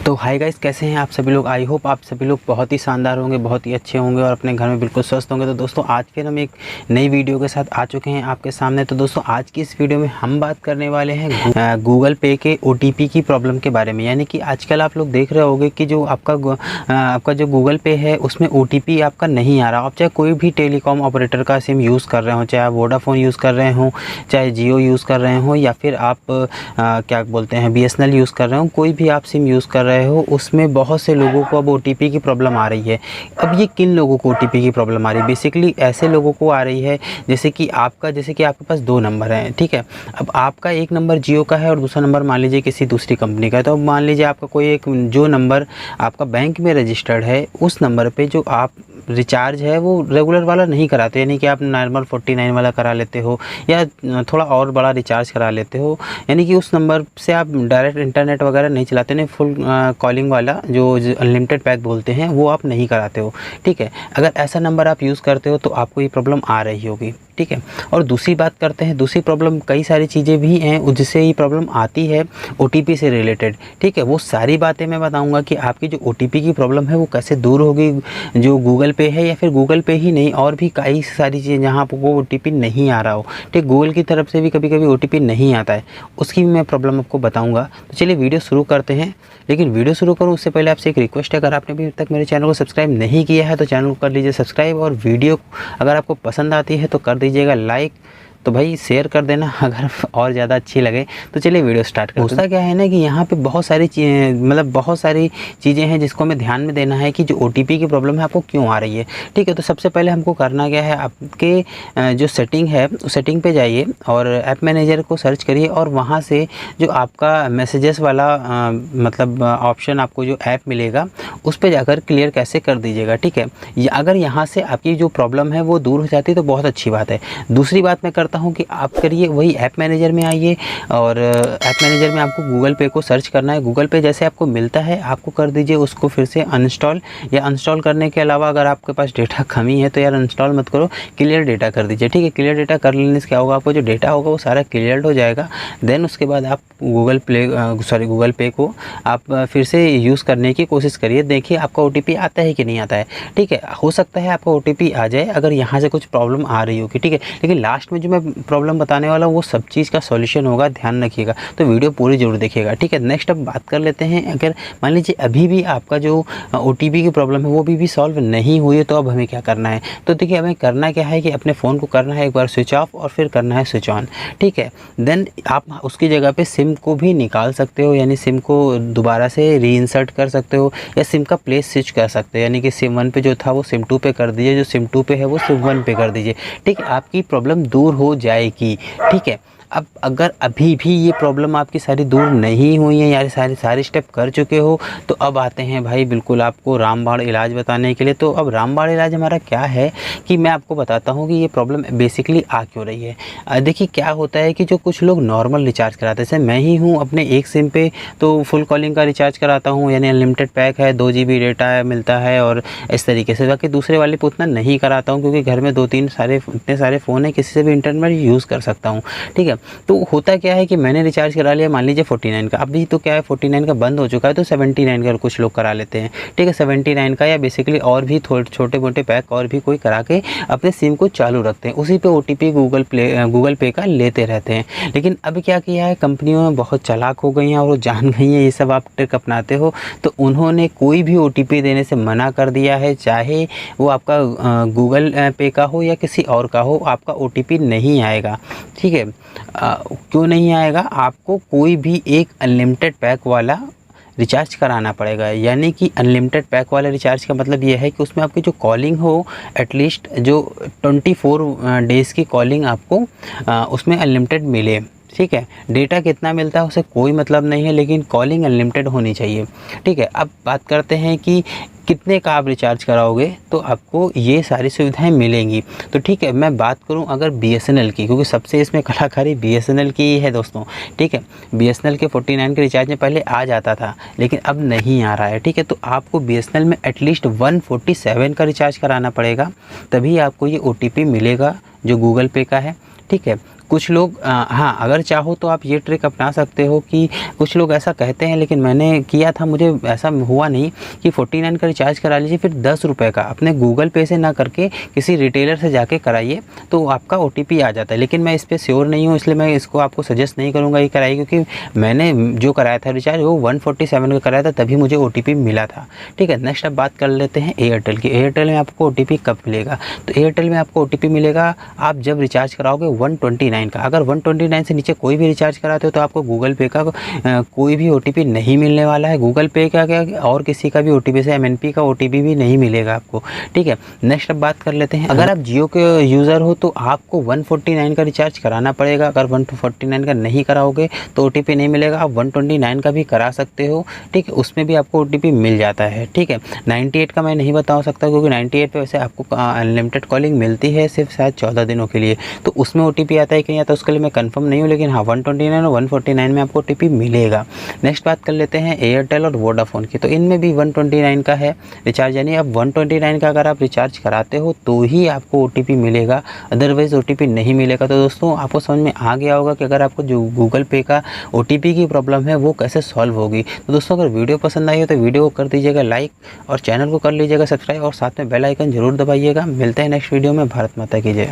तो hi guys, कैसे हैं आप सभी लोग। आई होप आप सभी लोग बहुत ही शानदार होंगे, बहुत ही अच्छे होंगे और अपने घर में बिल्कुल स्वस्थ होंगे। तो दोस्तों आज फिर हम एक नई वीडियो के साथ आ चुके हैं आपके सामने। तो दोस्तों आज की इस वीडियो में हम बात करने वाले हैं गूगल पे के OTP की प्रॉब्लम के बारे में। यानी कि आजकल आप लोग देख रहे होंगे कि जो आपका जो गूगल पे है उसमें OTP आपका नहीं आ रहा। आप चाहे कोई भी टेलीकॉम ऑपरेटर का सिम यूज़ कर रहे हो, चाहे आप वोडाफोन यूज़ कर रहे हो, चाहे जियो यूज़ कर रहे हो, या फिर आप क्या बोलते हैं BSNL यूज़ कर रहे हो, कोई भी आप सिम यूज़ कर रहे हो, उसमें बहुत से लोगों को अब OTP की प्रॉब्लम आ रही है। अब ये किन लोगों को OTP की प्रॉब्लम आ रही है? बेसिकली ऐसे लोगों को आ रही है जैसे कि आपके पास 2 नंबर हैं, ठीक है। अब आपका एक नंबर जियो का है और दूसरा नंबर मान लीजिए किसी दूसरी कंपनी का है। तो अब मान लीजिए आपका कोई एक जो नंबर आपका बैंक में रजिस्टर्ड है, उस नंबर पे जो आप रिचार्ज है वो रेगुलर वाला नहीं कराते, यानी कि आप नॉर्मल 49 वाला करा लेते हो या थोड़ा और बड़ा रिचार्ज करा लेते हो। यानी कि उस नंबर से आप डायरेक्ट इंटरनेट वगैरह नहीं चलाते, नहीं फुल कॉलिंग वाला जो अनलिमिटेड पैक बोलते हैं वो आप नहीं कराते हो, ठीक है। अगर ऐसा नंबर आप यूज़ करते हो तो आपको ये प्रॉब्लम आ रही होगी, ठीक है। और दूसरी बात करते हैं, दूसरी प्रॉब्लम कई सारी चीज़ें भी हैं जिससे ये प्रॉब्लम आती है OTP से रिलेटेड, ठीक है। वो सारी बातें मैं बताऊंगा कि आपकी जो OTP की प्रॉब्लम है वो कैसे दूर होगी, जो गूगल पे है या फिर गूगल पे ही नहीं और भी कई सारी चीज़ें जहाँ आपको OTP नहीं आ रहा हो, ठीक। गूगल की तरफ से भी कभी कभी OTP नहीं आता है, उसकी भी मैं प्रॉब्लम आपको बताऊँगा। तो चलिए वीडियो शुरू करते हैं। लेकिन वीडियो शुरू करूँ उससे पहले आपसे एक रिक्वेस्ट है, अगर आपने अभी तक मेरे चैनल को सब्सक्राइब नहीं किया है तो चैनल को कर लीजिए सब्सक्राइब, और वीडियो अगर आपको पसंद आती है तो कर दीजिएगा लाइक। तो भाई शेयर कर देना अगर और ज़्यादा अच्छी लगे। तो चलिए वीडियो स्टार्ट करते हैं। होता क्या है ना कि यहाँ पे बहुत सारी चीज़ें हैं जिसको हमें ध्यान में देना है कि जो OTP की प्रॉब्लम है आपको क्यों आ रही है, ठीक है। तो सबसे पहले हमको करना क्या है, आपके जो सेटिंग है उस सेटिंग पे जाइए और ऐप मैनेजर को सर्च करिए और वहाँ से जो आपका मैसेजेस वाला मतलब ऑप्शन आपको जो ऐप मिलेगा उस पर जाकर क्लियर कैसे कर दीजिएगा, ठीक है। अगर यहाँ से आपकी जो प्रॉब्लम है वो दूर हो जाती है तो बहुत अच्छी बात है। दूसरी बात मैं करता हूँ कि आप करिए वही ऐप मैनेजर में आइए और ऐप मैनेजर में आपको गूगल पे को सर्च करना है। गूगल पे जैसे आपको मिलता है आपको कर दीजिए उसको फिर से अनइंस्टॉल, या अनइंस्टॉल करने के अलावा अगर आपके पास डेटा कमी है तो यार अनइंस्टॉल मत करो, क्लियर डेटा कर दीजिए, ठीक है। क्लियर डेटा कर लेने से क्या होगा, आपको जो डेटा होगा वो सारा क्लियर हो जाएगा। देन उसके बाद आप गूगल पे को आप फिर से यूज़ करने की कोशिश करिए, देखिए आपका OTP आता है कि नहीं आता है, ठीक है। हो सकता है आपका OTP आ जाए अगर यहाँ से कुछ प्रॉब्लम आ रही होगी, ठीक है। लेकिन लास्ट में जो मैं प्रॉब्लम बताने वाला हूँ वो सब चीज़ का सॉल्यूशन होगा, ध्यान रखिएगा। तो वीडियो पूरी जरूर देखिएगा, ठीक है। नेक्स्ट अब बात कर लेते हैं, अगर मान लीजिए अभी भी आपका जो OTP की प्रॉब्लम है वो भी सॉल्व नहीं हुई है तो अब हमें क्या करना है। तो देखिए हमें करना क्या है कि अपने फ़ोन को करना है एक बार स्विच ऑफ और फिर करना है स्विच ऑन, ठीक है। देन आप उसकी जगह पे सिम को भी निकाल सकते हो, यानी सिम को दोबारा से रीइंसर्ट कर सकते हो या सिम का प्लेस स्विच कर सकते हो, यानी कि सिम 1 पे जो था वो सिम 2 पे कर दीजिए, जो सिम 2 पे है वो सिम 1 पे कर दीजिए, ठीक है। आपकी प्रॉब्लम दूर हो जाएगी, ठीक है। अब अगर अभी भी ये प्रॉब्लम आपकी सारी दूर नहीं हुई है, यार सारे स्टेप कर चुके हो, तो अब आते हैं भाई बिल्कुल आपको रामबाण इलाज बताने के लिए। तो अब रामबाण इलाज हमारा क्या है कि मैं आपको बताता हूँ कि ये प्रॉब्लम बेसिकली आ क्यों रही है। देखिए क्या होता है कि जो कुछ लोग नॉर्मल रिचार्ज कराते हैं, जैसे मैं ही हूँ अपने एक सिम पे तो फुल कॉलिंग का रिचार्ज कराता हूँ, यानी अनलिमिटेड पैक है, 2 GB डेटा मिलता है और इस तरीके से। बाकी दूसरे वाले पे उतना नहीं कराता हूँ क्योंकि घर में 2-3 इतने सारे फ़ोन है, किसी से भी इंटरनेट यूज़ कर सकता हूँ, ठीक है। तो होता क्या है कि मैंने रिचार्ज करा लिया मान लीजिए 49 का, अभी तो क्या है 49 का बंद हो चुका है तो 79 का कुछ लोग करा लेते हैं, ठीक है। 79 का या बेसिकली और भी थोड़े छोटे मोटे पैक और भी कोई करा के अपने सिम को चालू रखते हैं, उसी पे OTP गूगल पे का लेते रहते हैं। लेकिन अब क्या किया है, कंपनियों में बहुत चालाक हो गई हैं और वो जान गई हैं ये सब आप ट्रिक अपनाते हो, तो उन्होंने कोई भी OTP देने से मना कर दिया है, चाहे वो आपका गूगल पे का हो या किसी और का हो, आपका OTP नहीं आएगा, ठीक है। क्यों नहीं आएगा, आपको कोई भी एक अनलिमिटेड पैक वाला रिचार्ज कराना पड़ेगा। यानी कि अनलिमिटेड पैक वाला रिचार्ज का मतलब ये है कि उसमें आपकी जो कॉलिंग हो एटलीस्ट जो 24 डेज़ की कॉलिंग आपको उसमें अनलिमिटेड मिले, ठीक है। डेटा कितना मिलता है उससे कोई मतलब नहीं है, लेकिन कॉलिंग अनलिमिटेड होनी चाहिए, ठीक है। अब बात करते हैं कि कितने का आप रिचार्ज कराओगे तो आपको ये सारी सुविधाएं मिलेंगी। तो ठीक है, मैं बात करूं अगर BSNL की, क्योंकि सबसे इसमें कलाकारी BSNL की ही है दोस्तों, ठीक है। BSNL के 49 के रिचार्ज में पहले आ जाता था लेकिन अब नहीं आ रहा है, ठीक है। तो आपको BSNL में एटलीस्ट 147 का रिचार्ज कराना पड़ेगा, तभी आपको ये OTP मिलेगा जो गूगल पे का है, ठीक है। कुछ लोग हाँ, अगर चाहो तो आप ये ट्रिक अपना सकते हो कि कुछ लोग ऐसा कहते हैं, लेकिन मैंने किया था, मुझे ऐसा हुआ नहीं कि 49 का रिचार्ज करा लीजिए फिर 10 रुपये का अपने गूगल पे से ना करके किसी रिटेलर से जाके कराइए तो आपका OTP आ जाता है। लेकिन मैं इस पर श्योर नहीं हूँ, इसलिए मैं इसको आपको सजेस्ट नहीं करूँगा ये कराइए, क्योंकि मैंने जो कराया था रिचार्ज वो 147 का कराया था, तभी मुझे OTP मिला था। ठीक है, नेक्स्ट अब बात कर लेते हैं एयरटेल की। एयरटेल में आपको OTP कब मिलेगा? तो एयरटेल में आपको OTP मिलेगा आप जब रिचार्ज कराओगे 129 का। अगर 129 से नीचे कोई भी रिचार्ज कराते हो तो आपको गूगल पे का कोई भी OTP नहीं मिलने वाला है। गूगल पे का क्या और किसी का भी OTP से MNP का OTP भी नहीं मिलेगा आपको। ठीक है, नेक्स्ट अब बात कर लेते हैं, अगर आप जियो के यूज़र हो तो आपको 149 का रिचार्ज कराना पड़ेगा। अगर 149 का नहीं कराओगे तो OTP नहीं मिलेगा। आप 129 का भी करा सकते हो। ठीक है, उसमें भी आपको OTP मिल जाता है। ठीक है, 98 का मैं नहीं बता सकता, क्योंकि 98 पे वैसे आपको अनलिमिटेड कॉलिंग मिलती है सिर्फ शायद 14 दिनों के लिए, तो उसमें OTP आता है कि नहीं आता उसके लिए मैं कंफर्म नहीं हूँ, लेकिन हाँ 129 और 149 में आपको OTP मिलेगा। नेक्स्ट बात कर लेते हैं एयरटेल और वोडाफोन की। तो इनमें भी 129 का है रिचार्ज, यानी अब 129 का अगर आप रिचार्ज कराते हो तो ही आपको OTP मिलेगा, अदरवाइज़ OTP नहीं मिलेगा। तो दोस्तों आपको समझ में आ गया होगा कि अगर आपको जो गूगल पे का OTP की प्रॉब्लम है वो कैसे सॉल्व होगी। तो दोस्तों अगर वीडियो पसंद आई हो तो वीडियो को कर दीजिएगा लाइक और चैनल को कर लीजिएगा सब्सक्राइब और साथ में बेल आइकन जरूर दबाइएगा। मिलते हैं नेक्स्ट वीडियो में। भारत माता की जय।